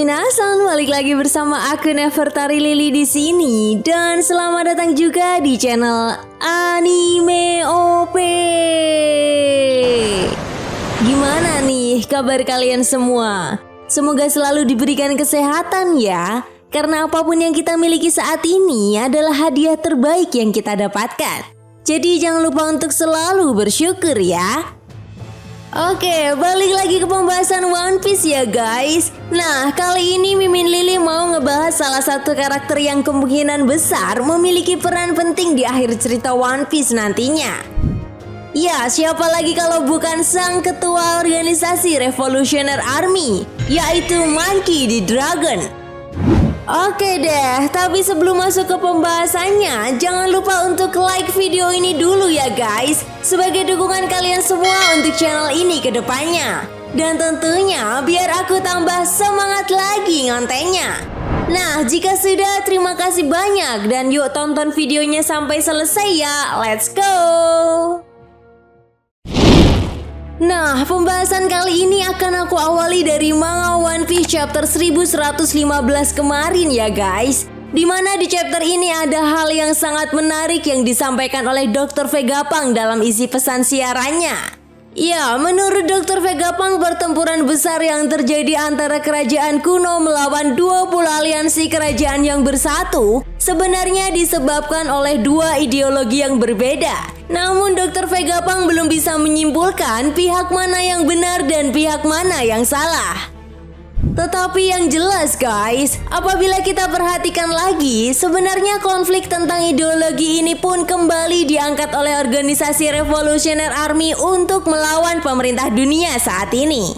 minasan, balik lagi bersama aku Nefertari Lily di sini dan selamat datang juga di channel Anime OP. Gimana nih kabar kalian semua? Semoga selalu diberikan kesehatan ya. Karena apapun yang kita miliki saat ini adalah hadiah terbaik yang kita dapatkan. Jadi jangan lupa untuk selalu bersyukur ya. Oke, balik lagi ke pembahasan One Piece ya guys. Nah, kali ini Mimin Lily mau ngebahas salah satu karakter yang kemungkinan besar memiliki peran penting di akhir cerita One Piece nantinya. Ya, siapa lagi kalau bukan sang ketua organisasi Revolutionary Army, yaitu Monkey D. Dragon. Oke deh, tapi sebelum masuk ke pembahasannya, jangan lupa untuk like video ini dulu ya guys, sebagai dukungan kalian semua untuk channel ini ke depannya. Dan tentunya biar aku tambah semangat lagi ngontennya. Nah, jika sudah, terima kasih banyak dan yuk tonton videonya sampai selesai ya. Let's go! Nah, pembahasan kali ini akan aku awali dari manga One Piece chapter 1115 kemarin ya guys. Dimana di chapter ini ada hal yang sangat menarik yang disampaikan oleh Dr. Vegapunk dalam isi pesan siarannya. Ya, menurut Dr. Vegapunk, pertempuran besar yang terjadi antara kerajaan kuno melawan 20 aliansi kerajaan yang bersatu sebenarnya disebabkan oleh dua ideologi yang berbeda. Namun Dr. Vegapunk belum bisa menyimpulkan pihak mana yang benar dan pihak mana yang salah. Tetapi yang jelas guys, apabila kita perhatikan lagi, sebenarnya konflik tentang ideologi ini pun kembali diangkat oleh organisasi Revolutionary Army untuk melawan pemerintah dunia saat ini.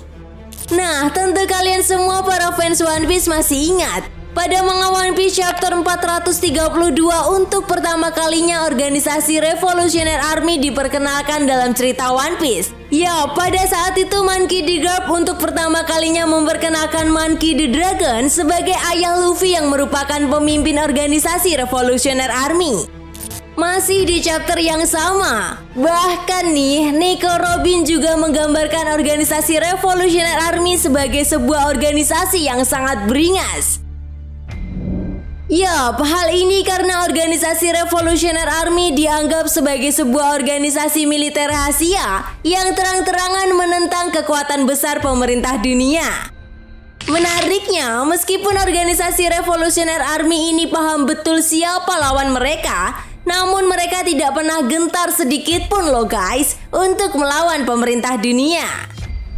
Nah, tentu kalian semua para fans One Piece masih ingat, pada manga One Piece chapter 432 untuk pertama kalinya organisasi Revolutionary Army diperkenalkan dalam cerita One Piece. Ya, pada saat itu Monkey D. Garp untuk pertama kalinya memperkenalkan Monkey D. Dragon sebagai ayah Luffy yang merupakan pemimpin organisasi Revolutionary Army. Masih di chapter yang sama, bahkan nih Nico Robin juga menggambarkan organisasi Revolutionary Army sebagai sebuah organisasi yang sangat beringas. Yap, hal ini karena organisasi Revolutionary Army dianggap sebagai sebuah organisasi militer rahasia yang terang-terangan menentang kekuatan besar pemerintah dunia. Menariknya, meskipun organisasi Revolutionary Army ini paham betul siapa lawan mereka, namun mereka tidak pernah gentar sedikit pun loh guys untuk melawan pemerintah dunia.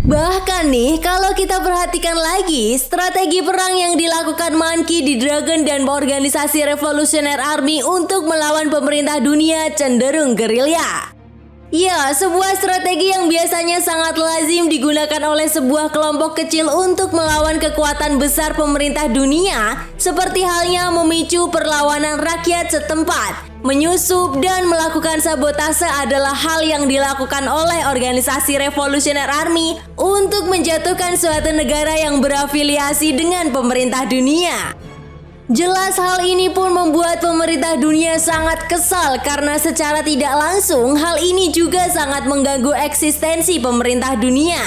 Bahkan nih, kalau kita perhatikan lagi, strategi perang yang dilakukan Monkey D. Dragon dan organisasi Revolutionary Army untuk melawan pemerintah dunia cenderung gerilya. Ya, sebuah strategi yang biasanya sangat lazim digunakan oleh sebuah kelompok kecil untuk melawan kekuatan besar pemerintah dunia, seperti halnya memicu perlawanan rakyat setempat. Menyusup dan melakukan sabotase adalah hal yang dilakukan oleh organisasi Revolutionary Army untuk menjatuhkan suatu negara yang berafiliasi dengan pemerintah dunia. Jelas hal ini pun membuat pemerintah dunia sangat kesal karena secara tidak langsung hal ini juga sangat mengganggu eksistensi pemerintah dunia.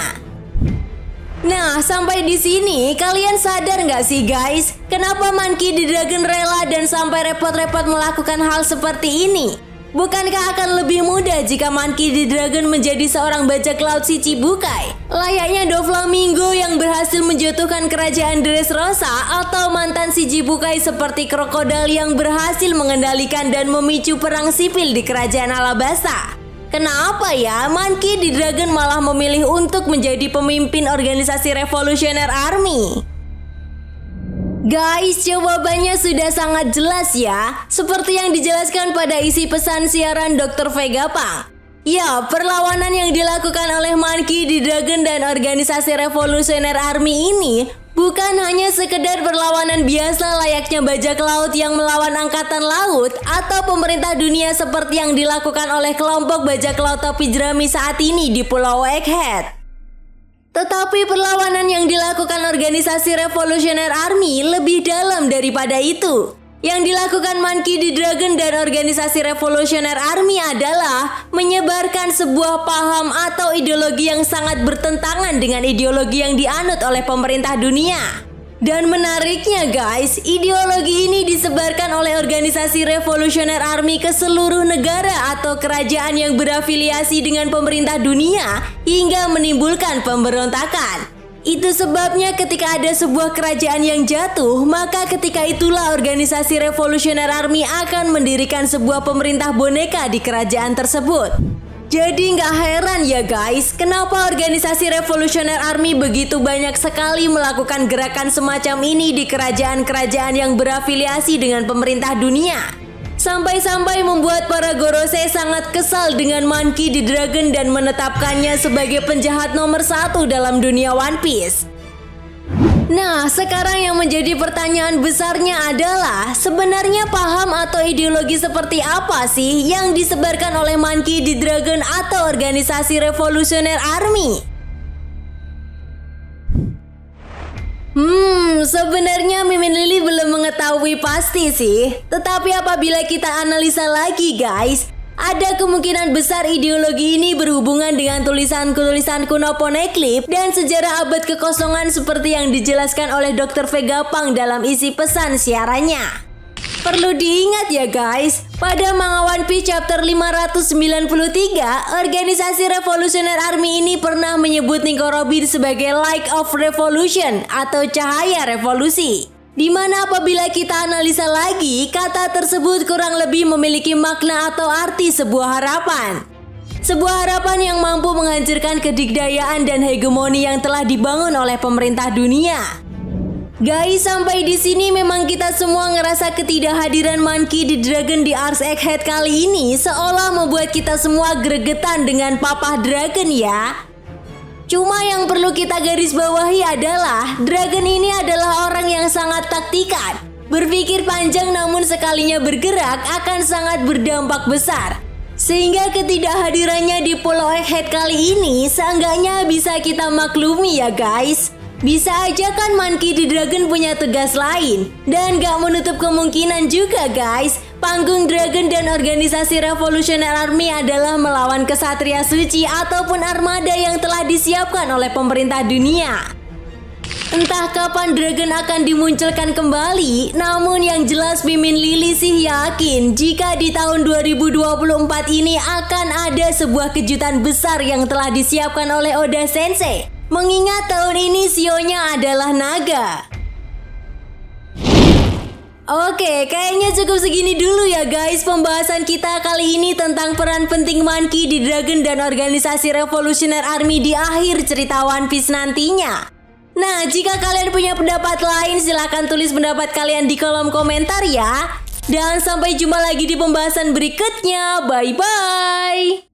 Nah, sampai di sini kalian sadar nggak sih guys, kenapa Monkey D. Dragon rela dan sampai repot-repot melakukan hal seperti ini? Bukankah akan lebih mudah jika Monkey D. Dragon menjadi seorang bajak laut si Chibukai, layaknya Doflamingo yang berhasil menjatuhkan kerajaan Dressrosa, atau mantan si Chibukai seperti Krokodil yang berhasil mengendalikan dan memicu perang sipil di kerajaan Alabasta? Kenapa ya Monkey D. Dragon malah memilih untuk menjadi pemimpin organisasi Revolutionary Army? Guys, jawabannya sudah sangat jelas ya, seperti yang dijelaskan pada isi pesan siaran Dr. Vegapunk. Ya, perlawanan yang dilakukan oleh Monkey D. Dragon dan organisasi Revolutionary Army ini bukan hanya sekedar perlawanan biasa layaknya bajak laut yang melawan angkatan laut atau pemerintah dunia seperti yang dilakukan oleh kelompok bajak laut topi jerami saat ini di Pulau Egghead. Tetapi perlawanan yang dilakukan organisasi Revolutionary Army lebih dalam daripada itu. Yang dilakukan Monkey D. Dragon dan organisasi Revolutionary Army adalah menyebarkan sebuah paham atau ideologi yang sangat bertentangan dengan ideologi yang dianut oleh pemerintah dunia. Dan menariknya guys, ideologi ini disebarkan oleh organisasi Revolutionary Army ke seluruh negara atau kerajaan yang berafiliasi dengan pemerintah dunia hingga menimbulkan pemberontakan. Itu sebabnya ketika ada sebuah kerajaan yang jatuh, maka ketika itulah organisasi Revolutionary Army akan mendirikan sebuah pemerintah boneka di kerajaan tersebut. Jadi nggak heran ya guys, kenapa organisasi Revolutionary Army begitu banyak sekali melakukan gerakan semacam ini di kerajaan-kerajaan yang berafiliasi dengan pemerintah dunia. Sampai-sampai membuat para Gorosei sangat kesal dengan Monkey D. Dragon dan menetapkannya sebagai penjahat nomor 1 dalam dunia One Piece. Nah, sekarang yang menjadi pertanyaan besarnya adalah sebenarnya paham atau ideologi seperti apa sih yang disebarkan oleh Monkey D. Dragon atau organisasi Revolutionary Army? Sebenarnya Mimin Lily belum mengetahui pasti sih. Tetapi apabila kita analisa lagi guys, ada kemungkinan besar ideologi ini berhubungan dengan tulisan-tulisan kuno Poneglyph dan sejarah abad kekosongan seperti yang dijelaskan oleh Dr. Vegapunk dalam isi pesan siarannya. Perlu diingat ya guys, pada manga One Piece chapter 593, organisasi Revolutionary Army ini pernah menyebut Nico Robin sebagai Light of Revolution atau cahaya revolusi. Dimana apabila kita analisa lagi, kata tersebut kurang lebih memiliki makna atau arti sebuah harapan. Sebuah harapan yang mampu menghancurkan kedikdayaan dan hegemoni yang telah dibangun oleh pemerintah dunia. Guys, sampai di sini memang kita semua ngerasa ketidakhadiran Monkey D. Dragon di Ars Egghead kali ini seolah membuat kita semua gregetan dengan Papa Dragon ya. Cuma yang perlu kita garis bawahi adalah Dragon ini adalah orang yang sangat taktikan. Berpikir panjang namun sekalinya bergerak akan sangat berdampak besar. Sehingga ketidakhadirannya di Pulau Egghead kali ini seenggaknya bisa kita maklumi ya guys. Bisa aja kan Monkey D. Dragon punya tugas lain. Dan gak menutup kemungkinan juga guys, panggung Dragon dan organisasi Revolutionary Army adalah melawan kesatria suci ataupun armada yang telah disiapkan oleh pemerintah dunia. Entah kapan Dragon akan dimunculkan kembali, namun yang jelas Mimin Lily sih yakin jika di tahun 2024 ini akan ada sebuah kejutan besar yang telah disiapkan oleh Oda Sensei. Mengingat tahun ini sionya adalah naga. Oke, kayaknya cukup segini dulu ya guys pembahasan kita kali ini tentang peran penting Monkey D. Dragon dan organisasi Revolutionary Army di akhir cerita One Piece nantinya. Nah, jika kalian punya pendapat lain silahkan tulis pendapat kalian di kolom komentar ya. Dan sampai jumpa lagi di pembahasan berikutnya. Bye-bye.